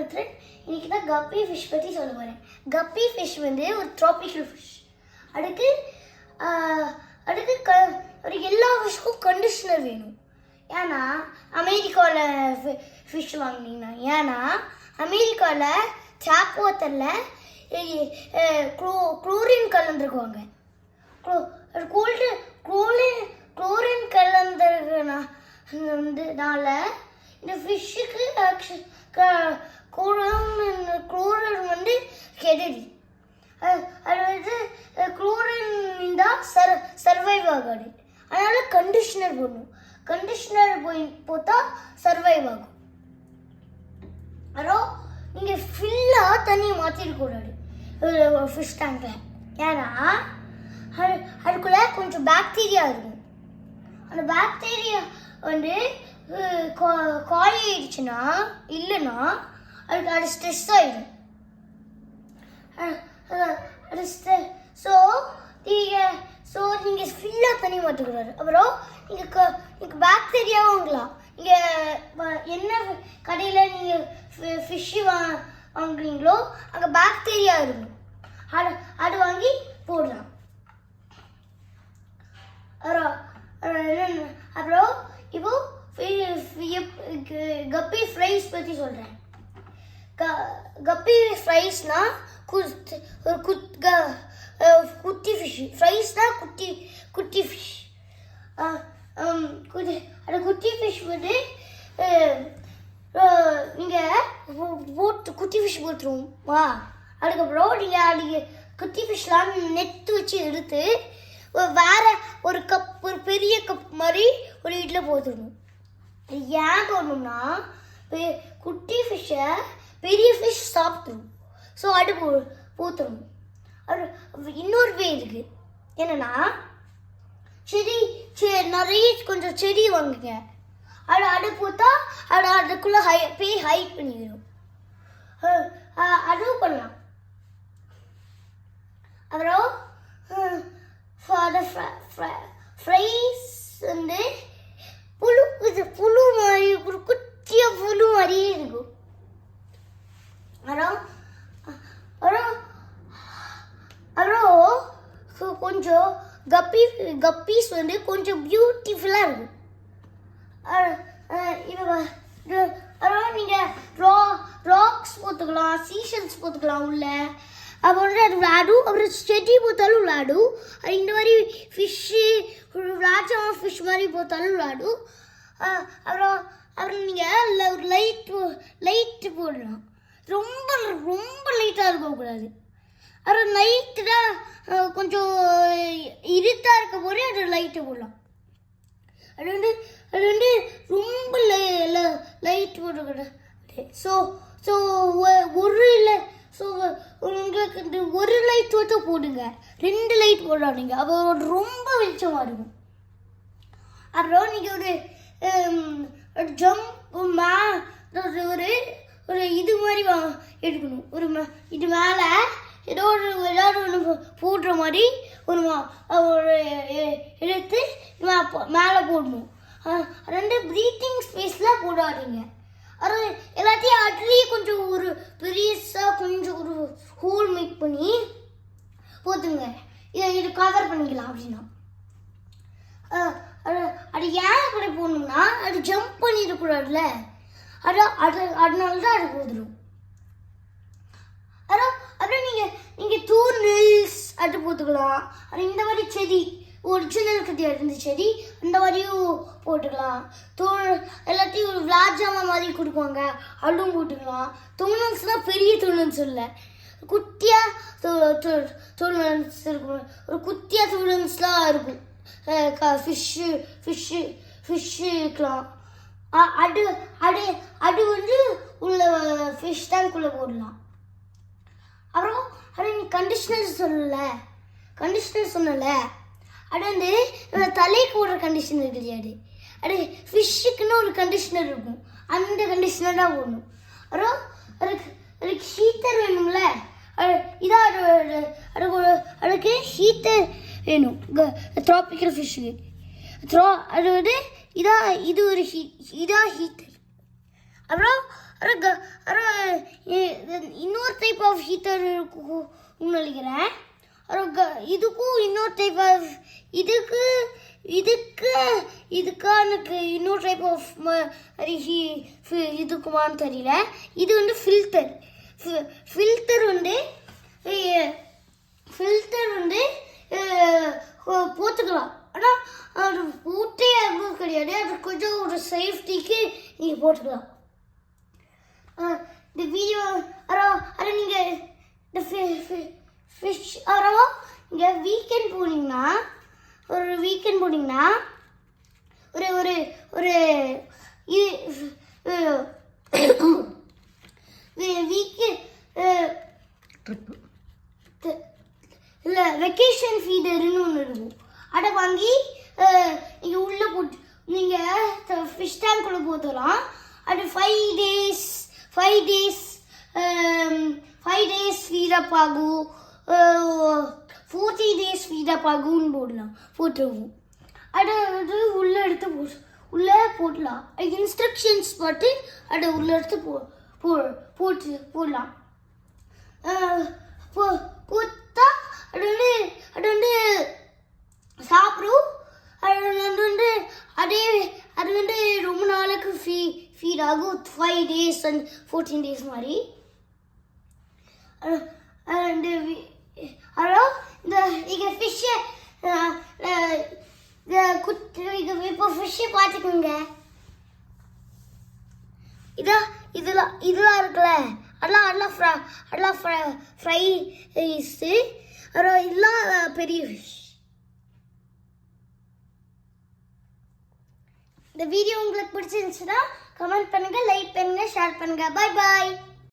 பத்ரன். இன்னைக்கு தான் கப்பி ஃபிஷ் பற்றி சொல்ல போகிறேன். கப்பி ஃபிஷ் வந்து ஒரு ட்ராபிக்கல் ஃபிஷ். அதுக்கு ஒரு எல்லா ஃபிஷ்க்கும் கண்டிஷனர் வேணும். ஏன்னா அமெரிக்காவில் ஃபிஷ் வாங்கினீங்கன்னா, ஏன்னா அமெரிக்காவில் டேப் வாட்டரில் குளோரின் கலந்துருக்குவாங்க. குளோரின் கலந்துனால இந்த ஃபிஷ்ஷுக்கு குளோரின் வந்து கெடுதி. அது வந்து குளோரின் தான் சர்வைவ் ஆகாது. அதனால் கண்டிஷனர் போடணும். கண்டிஷனர் போட்டால் சர்வைவ் ஆகும். அப்புறம் நீங்கள் ஃபுல்லாக தண்ணியை மாற்றிடக்கூடாது ஃபிஷ் டேங்கில். ஏன்னா அதுக்குள்ளே கொஞ்சம் பாக்டீரியா இருக்கும். அந்த பாக்டீரியா வந்து காலிடுச்சுன்னா இல்லைன்னா அது ஸ்ட்ரெஸ் ஆகிடும். அது ஸோ நீங்கள் ஃபுல்லாக தண்ணி மாற்றக்கூடாது. அப்புறம் நீங்கள் பாக்டீரியாவும் வாங்கலாம். நீங்கள் என்ன கடையில் நீங்கள் ஃபிஷ்ஷு வாங்குறீங்களோ அங்கே பாக்டீரியா இருக்கும். அது வாங்கி போடலாம். அப்புறம் இப்போ கப்பி ஃப்ரைஸ் பற்றி சொல்கிறேன். கப்பி ஃப்ரைஸ்னா ஒரு குட்டி ஃபிஷ். ஃப்ரைஸ்னா குட்டி ஃபிஷ். அந்த குட்டி ஃபிஷ் வந்து நீங்கள் குட்டி ஃபிஷ் போட்டுருவோம். அதுக்கப்புறம் நீங்கள் குட்டி ஃபிஷ்லாம் நெட்டு வச்சு எடுத்து வேற ஒரு பெரிய கப் மாதிரி ஒரு இதில் போட்டுடணும். ஏன் போடணும்னா குட்டி ஃபிஷ்ஷை பெரிய ஃபிஷ் சாப்பிட்ரும். ஸோ அது போத்துடணும். இன்னொரு வே இருக்குது. என்னென்னா நிறைய கொஞ்சம் செடி வாங்குங்க. அது போட்டா அதுக்குள்ளே ஹைட் பண்ணிடும். அதுவும் பண்ணலாம். அப்புறம் ஃப்ரைஸ் வந்து புழு மாதிரி ஒரு குட்டிய புழு மாதிரியே இருக்கும். அப்புறம் கொஞ்சம் கப்பீஸ் வந்து கொஞ்சம் பியூட்டிஃபுல்லாக இருக்கும். அப்புறம் நீங்கள் ராக்ஸ் போட்டுக்கலாம், சீஷல்ஸ் போட்டுக்கலாம் உள்ள. அப்புறம் அது விளையாடும். அப்புறம் செடி போட்டாலும் விளையாடும். இந்த மாதிரி ஃபிஷ்ஷு ராஜாமா ஃபிஷ் மாதிரி போட்டாலும் விளையாடும். அப்புறம் நீங்கள் ஒரு லைட்டு போடலாம். ரொம்ப ரொம்ப லைட்டாக இருக்கக்கூடாது. அப்புறம் லைட்டு தான் கொஞ்சம் இருட்டாக இருக்க போது அது லைட்டு போடலாம். அது வந்து ரொம்ப லைட் போடக்கூடாது. ஸோ உங்களுக்கு இந்த ஒரு லைட் மட்டும் போடுங்க. 2 லைட் போடாதீங்க. அப்போ ரொம்ப வெளிச்சமாக இருக்கும். அப்புறம் நீங்கள் ஒரு ஜம்ப் ஒரு இது மாதிரி எடுக்கணும். இது மேலே ஏதாவது ஒன்று போடுற மாதிரி ஒரு எடுத்து மேலே போடணும். 2 ப்ரீத்திங் ஸ்பேஸில் போடாதீங்க. அது எல்லாத்தையும் அதுலேயே கொஞ்சம் ஒரு பெருசாக கொஞ்சம் ஒரு ஹோல் மேக் பண்ணி போத்துங்க. இது கவர் பண்ணிக்கலாம். அப்படின்னா அது ஏன் அப்படி போடணும்னா அது ஜம்ப் பண்ணிடக்கூடாதுல்ல. அதனால தான் அது போதுடும். அப்புறம் நீங்கள் தூர்நெல்ஸ் அது போட்டுக்கலாம். அது இந்த மாதிரி செடி ஒரிஜினல் கிடையாது. இந்த செடி அந்த மாதிரியும் போட்டுக்கலாம். எல்லாத்தையும் ஒரு விளாஜாமா மாதிரி கொடுப்பாங்க, அதுவும் போட்டுக்கலாம். தூணல்ஸ்னால் பெரிய தூணல்ஸ் இல்லை, குட்டியாக தூணல்ஸ் இருக்கும். ஒரு குட்டியாக தூணல்ஸ்லாம் இருக்கும். ஃபிஷ்ஷு இருக்கலாம். அது வந்து உள்ள ஃபிஷ் டேங்க்குள்ளே போடலாம். அப்புறம் நீ கண்டிஷனர் சொன்னல அது வந்து தலைக்கு போடுற கண்டிஷனர் கிடையாது. அது ஃபிஷ்ஷுக்குன்னு ஒரு கண்டிஷனர் இருக்கும். அந்த கண்டிஷனர் தான் போடணும். அப்புறம் அதுக்கு ஹீட்டர் வேணும்ல. அதுக்கு ஹீட்டர் வேணும். ட்ராபிக்கல் ஃபிஷ்ஷுக்கு அது வந்து இது ஒரு ஹீட்டர். அப்புறம் அப்புறம் இன்னொரு டைப் ஆஃப் ஹீட்டர் இருக்கும்னு நினைக்கிறேன். அப்புறம் இதுக்கும் இன்னொரு டைப் ஆஃப் இதுக்கானுக்கு இன்னொரு டைப் ஆஃப் இதுக்குமான்னு தெரியல. இது வந்து ஃபில்டர் போட்டுக்கலாம். ஆனால் அது போட்டே கிடையாது, அது கொஞ்சம் ஒரு சேஃப்டிக்கு நீங்கள் போட்டுக்கலாம். இந்த வீடியோ அதை நீங்கள் இந்த ஃபிஷ் இங்கே வீக்கெண்ட் போனீங்கன்னா ஒரு ஒரு ஒரு வீக்கு இல்லை வெக்கேஷன் ஃபீடர்னு ஒன்று இருக்கும். அதை வாங்கி நீங்கள் உள்ளே போட்டு நீங்கள் ஃபிஷ் டேங்க்குள்ளே போட்டுலாம். அது 5 days ஃபீடப் ஆகும், 40 days ஃபீடப் ஆகும்னு போட்டுருவோம். அதை உள்ளே எடுத்து உள்ளே போடலாம். இன்ஸ்ட்ரக்ஷன்ஸ் பார்த்து அதை உள்ளே எடுத்து போடலாம். போட்டா அது வந்து சாப்பிடும். அது வந்து ரொம்ப நாளுக்கு ஃபீட் ஆகும், 5 days and 14 days மாதிரி. அப்புறம் இங்கே ஃபிஷ்ஷை இப்போ ஃபிஷ்ஷை பார்த்துக்கோங்க. இதெல்லாம் இருக்குல்ல, அதெல்லாம் ஃப்ரைஸு. அப்புறம் இதெல்லாம் பெரிய ஃபிஷ். இந்த வீடியோ உங்களுக்கு பிடிச்சிருந்துச்சுன்னா கமெண்ட் பண்ணுங்கள், லைக் பண்ணுங்கள், ஷேர் பண்ணுங்கள். பாய் பாய்.